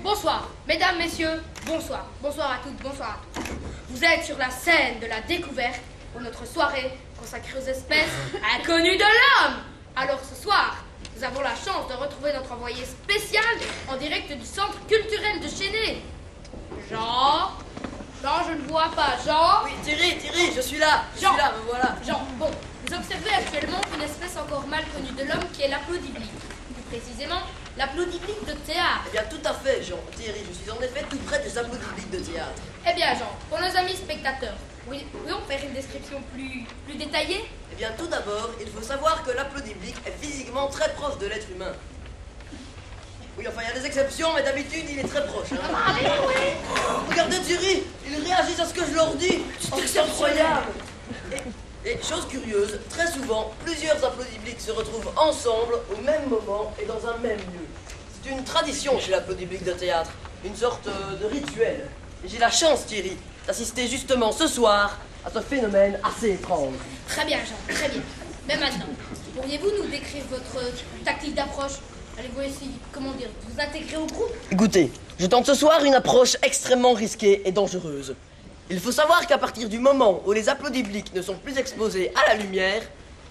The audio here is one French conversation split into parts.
Bonsoir, mesdames, messieurs, bonsoir. Bonsoir à toutes, bonsoir à tous. Vous êtes sur la scène de la découverte pour notre soirée consacrée aux espèces inconnues de l'homme. Alors ce soir, nous avons la chance de retrouver notre envoyé spécial en direct du centre culturel de Chénet. Jean, je ne vois pas. Jean. Oui, Thierry, je suis là. Jean. Me voilà. Jean, bon, vous observez actuellement une espèce encore mal connue de l'homme qui est l'applaudiblik. Plus précisément, l'applaudiblik de théâtre. Eh bien, tout à fait, Jean. Thierry, je suis en effet tout près des applaudissements de théâtre. Eh bien, Jean, pour nos amis spectateurs, pourrions faire une description plus détaillée? Eh bien, tout d'abord, il faut savoir que l'applaudiblik est physiquement très proche de l'être humain. Oui, enfin, il y a des exceptions, mais d'habitude, il est très proche. Hein. Allez, oui. Regardez Thierry, ils réagissent à ce que je leur dis. C'est incroyable. Et chose curieuse, très souvent, plusieurs applaudissements se retrouvent ensemble au même moment et dans un même lieu. C'est une tradition chez l'applaudissements de théâtre, une sorte de rituel. Et j'ai la chance, Thierry, d'assister justement ce soir à ce phénomène assez étrange. Très bien, Jean, très bien. Mais maintenant, pourriez-vous nous décrire votre tactique d'approche? Allez-vous essayer, comment dire, de vous intégrer au groupe? Écoutez, je tente ce soir une approche extrêmement risquée et dangereuse. Il faut savoir qu'à partir du moment où les applaudissements ne sont plus exposés à la lumière,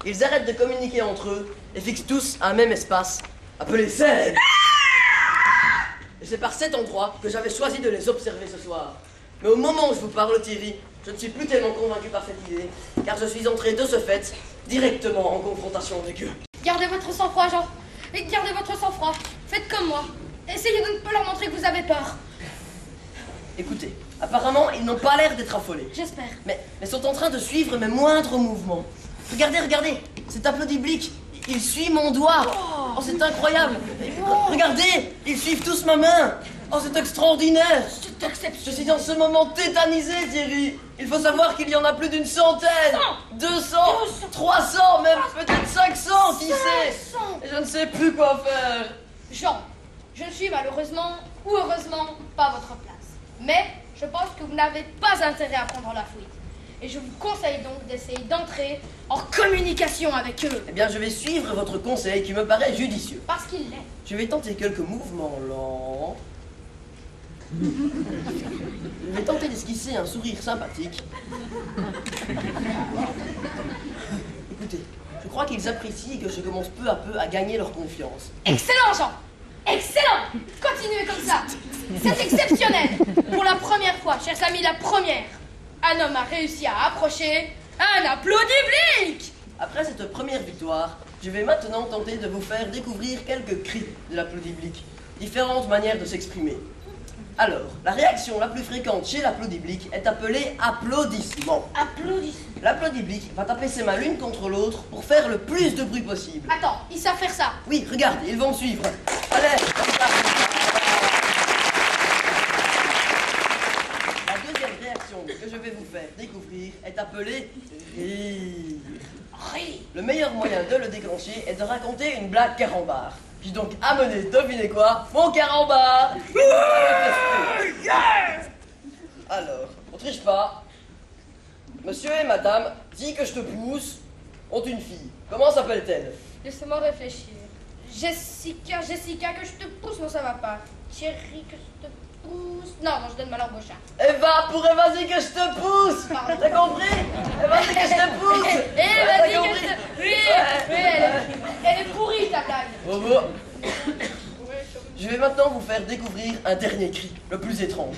ils arrêtent de communiquer entre eux et fixent tous un même espace, appelé scène. Et c'est par cet endroit que j'avais choisi de les observer ce soir. Mais au moment où je vous parle, Thierry, je ne suis plus tellement convaincu par cette idée, car je suis entré de ce fait directement en confrontation avec eux. Gardez votre sang-froid, Jean. Et gardez votre sang-froid. Faites comme moi. Essayez de ne pas leur montrer que vous avez peur. Écoutez, apparemment, ils n'ont pas l'air d'être affolés. J'espère. Mais sont en train de suivre mes moindres mouvements. Regardez, cet applaudissemble, il suit mon doigt. Oh, c'est incroyable. Regardez, ils suivent tous ma main. Oh, c'est extraordinaire. C'est exceptionnel. Je suis en ce moment tétanisé, Thierry. Il faut savoir qu'il y en a plus d'une centaine. 200, 300, même peut-être 500, qui sait. Et je ne sais plus quoi faire. Jean, je ne suis malheureusement ou heureusement pas à votre place. Mais je pense que vous n'avez pas intérêt à prendre la fuite. Et je vous conseille donc d'essayer d'entrer en communication avec eux. Eh bien, je vais suivre votre conseil qui me paraît judicieux. Parce qu'il l'est. Je vais tenter quelques mouvements lents. Je vais tenter d'esquisser un sourire sympathique. Écoutez, je crois qu'ils apprécient et que je commence peu à peu à gagner leur confiance. Excellent, Jean. Excellent. Continuez comme ça. C'est exceptionnel. Pour la première fois, chers amis, la première, un homme a réussi à approcher un applaudissemble. Après cette première victoire, je vais maintenant tenter de vous faire découvrir quelques cris de l'applaudissemble, différentes manières de s'exprimer. Alors, la réaction la plus fréquente chez l'applaudissemble est appelée applaudissement. Applaudissement. L'applaudissemble va taper ses mains l'une contre l'autre pour faire le plus de bruit possible. Attends, ils savent faire ça. Oui, regarde, ils vont me suivre. Allez, comme ça. La deuxième réaction que je vais vous faire découvrir est appelée rire. Rire. Le meilleur moyen de le déclencher est de raconter une blague carambar. J'ai donc amené, devinez quoi, mon carambar. Alors, on triche pas. Monsieur et madame, dis que je te pousse, ont une fille. Comment s'appelle-t-elle? Laissez-moi réfléchir. Jessica, que je te pousse, non ça va pas. Thierry, que je te pousse. Non, je donne ma langue au chat. Eva, pour Eva, dis que je te pousse. Pardon. T'as compris? Eva, dis que je te pousse. Vas-y, T'as que compris? je te... Oui, elle est pourrie, ta blague. Bravo. Je vais maintenant vous faire découvrir un dernier cri, le plus étrange.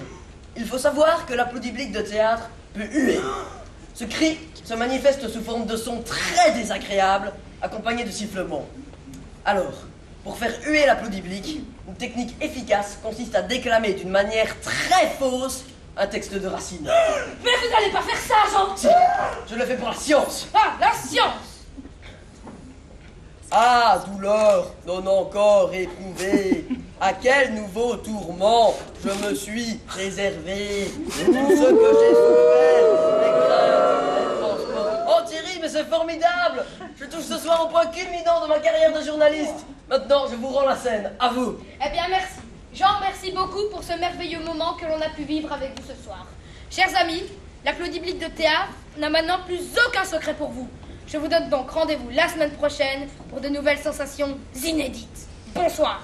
Il faut savoir que l'applaudissemble de théâtre peut huer. Ce cri se manifeste sous forme de sons très désagréables, accompagnés de sifflements. Alors, pour faire huer l'applaudissemble, une technique efficace consiste à déclamer d'une manière très fausse un texte de Racine. Mais vous n'allez pas faire ça, Jean. Si, je le fais pour la science. Ah, la science. Ah, douleur, non encore éprouvée, à quel nouveau tourment je me suis réservé. Tout ce que j'ai souffert, les craintes, les transports. Oh Thierry, mais c'est formidable. Je touche ce soir au point culminant de ma carrière de journaliste. Maintenant, je vous rends la scène, à vous. Eh bien, merci. Jean, merci beaucoup pour ce merveilleux moment que l'on a pu vivre avec vous ce soir. Chers amis, l'applaudissemble de théâtre n'a maintenant plus aucun secret pour vous. Je vous donne donc rendez-vous la semaine prochaine pour de nouvelles sensations inédites. Bonsoir.